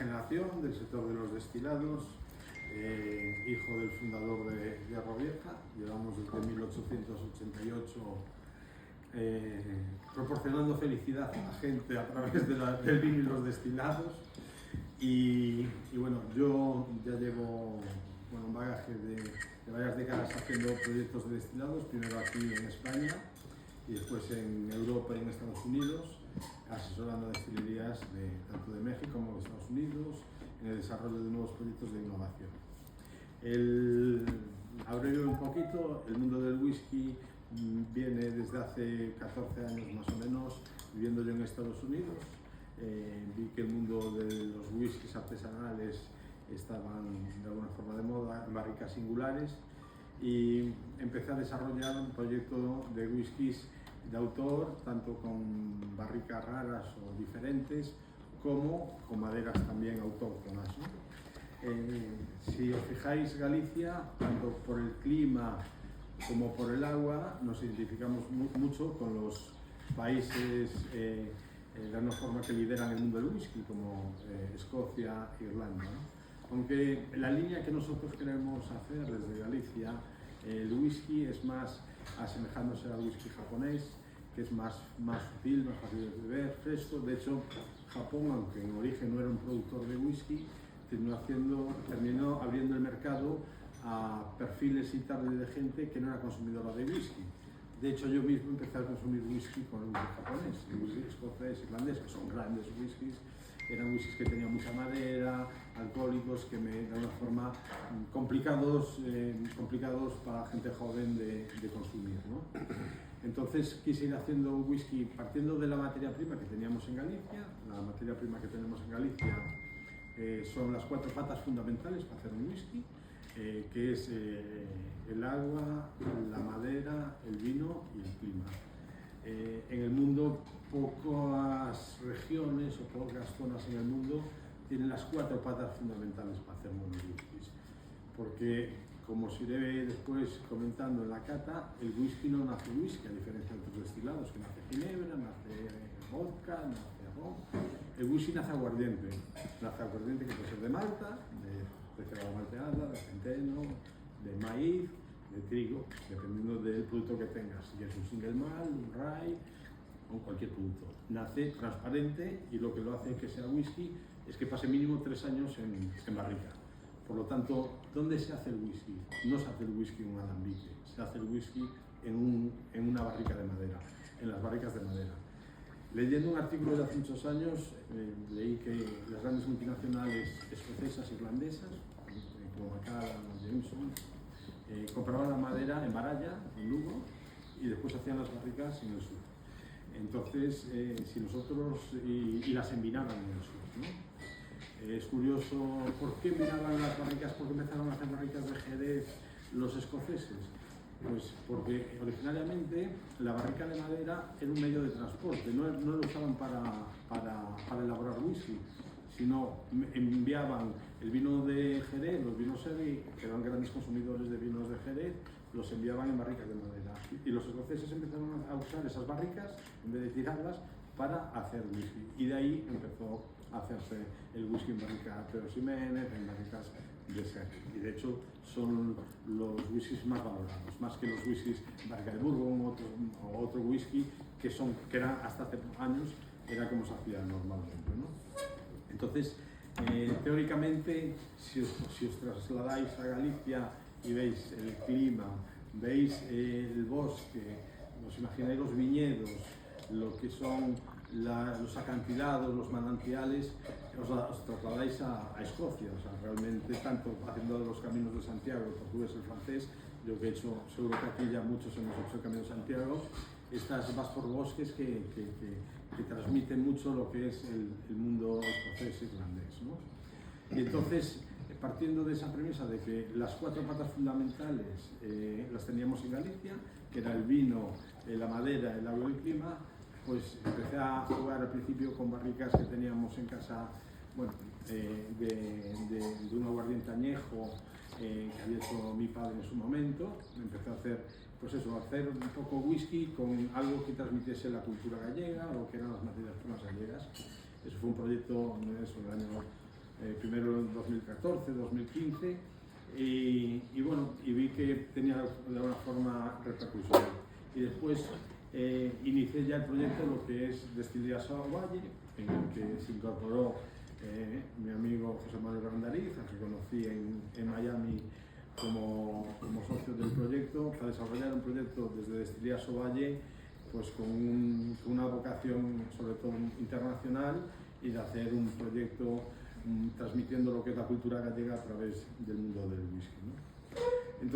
generación del sector de los destilados, hijo del fundador de Hierro Vieja. Llevamos desde 1888 proporcionando felicidad a la gente a través del vino y los destilados. Y bueno, yo ya llevo un bagaje de varias décadas haciendo proyectos de destilados, primero aquí en España y después en Europa y en Estados Unidos, asesorando a destilerías tanto de México como de Estados Unidos en el desarrollo de nuevos proyectos de innovación. Abrevio un poquito, el mundo del whisky viene desde hace 14 años más o menos viviendo yo en Estados Unidos. Vi que el mundo de los whiskies artesanales estaban de alguna forma de moda, en barricas singulares, y empecé a desarrollar un proyecto de whiskies de autor, tanto con barricas raras o diferentes, como con maderas también autóctonas, ¿no? Si os fijáis, Galicia, tanto por el clima como por el agua, nos identificamos mucho con los países de alguna forma que lideran el mundo del whisky, como Escocia e Irlanda, ¿no? Aunque la línea que nosotros queremos hacer desde Galicia, el whisky es más asemejándose al whisky japonés, que es más sutil, más fácil de beber, fresco. De hecho, Japón, aunque en origen no era un productor de whisky, terminó abriendo el mercado a perfiles y tarde de gente que no era consumidora de whisky. De hecho, yo mismo empecé a consumir whisky con el whisky japonés, el whisky escocés, irlandés, que son grandes whiskies. Eran whiskies que tenían mucha madera, alcohólicos, que de alguna forma complicados para gente joven de consumir, ¿no? Entonces quise ir haciendo un whisky partiendo de la materia prima que teníamos en Galicia. La materia prima que tenemos en Galicia son las 4 patas fundamentales para hacer un whisky, que es el agua, la madera, el vino y el clima. En el mundo, pocas regiones o pocas zonas en el mundo tienen las 4 patas fundamentales para hacer buenos whiskies, porque, como os iré después comentando en la cata, el whisky no nace whisky, a diferencia de otros destilados, que nace ginebra, nace vodka, nace ron. El whisky nace aguardiente que puede ser de malta, de cebada malteada, de centeno, de maíz, de trigo, dependiendo del producto que tengas, si es un single malt, un rye o cualquier producto. Nace transparente y lo que lo hace que sea whisky es que pase mínimo 3 años en barrica. Por lo tanto, ¿dónde se hace el whisky? No se hace el whisky en un alambique, se hace el whisky en una barrica de madera, en las barricas de madera. Leyendo un artículo de hace muchos años, leí que las grandes multinacionales escocesas, irlandesas, como Macallan o Jameson, compraban la madera en Baralla, en Lugo, y después hacían las barricas en el sur. Entonces, y las envinaban en el sur, ¿no? Es curioso, ¿por qué envinaban las barricas? ¿Por qué empezaron a hacer barricas de Jerez los escoceses? Pues porque originariamente la barrica de madera era un medio de transporte, no lo usaban para elaborar whisky, sino enviaban el vino de Jerez, los vinos sherry, que eran grandes consumidores de vinos de Jerez, los enviaban en barricas de madera. Y los escoceses empezaron a usar esas barricas, en vez de tirarlas, para hacer whisky. Y de ahí empezó a hacerse el whisky en barrica Pedro Ximénez, en barricas de Sherry. Y de hecho son los whiskies más valorados, más que los whiskies barrica de Bourbon o otro whisky que eran hasta hace años, era como se hacía normalmente, ¿no? Entonces, teóricamente, si os trasladáis a Galicia y veis el clima, veis el bosque, os imagináis los viñedos, lo que son los acantilados, los manantiales, os trasladáis a Escocia. O sea, realmente, tanto haciendo los caminos de Santiago, el portugués, el francés, yo que he hecho, seguro que aquí ya muchos hemos hecho el Camino de Santiago, vas por bosques que transmiten mucho lo que es el mundo escocés irlandés, ¿no? Y entonces, partiendo de esa premisa de que las 4 patas fundamentales las teníamos en Galicia, que era el vino, la madera, el agua y el clima, pues empecé a jugar al principio con barricas que teníamos en casa, bueno, de un aguardiente añejo que había hecho mi padre en su momento. Empecé a hacer, pues eso, hacer un poco whisky con algo que transmitiese la cultura gallega, lo que eran las materias primas gallegas. Eso fue un proyecto en el año primero en 2014, 2015, y bueno, y vi que tenía de alguna forma repercusión. Y después inicié ya el proyecto, lo que es Destilerías Valle, en el que se incorporó mi amigo José Manuel Brandariz, al que conocí en Miami como socio del proyecto, para desarrollar un proyecto desde Destilerías Valle, pues con una vocación sobre todo internacional, y de hacer un proyecto transmitiendo lo que es la cultura gallega a través del mundo del whisky, ¿no? Entonces,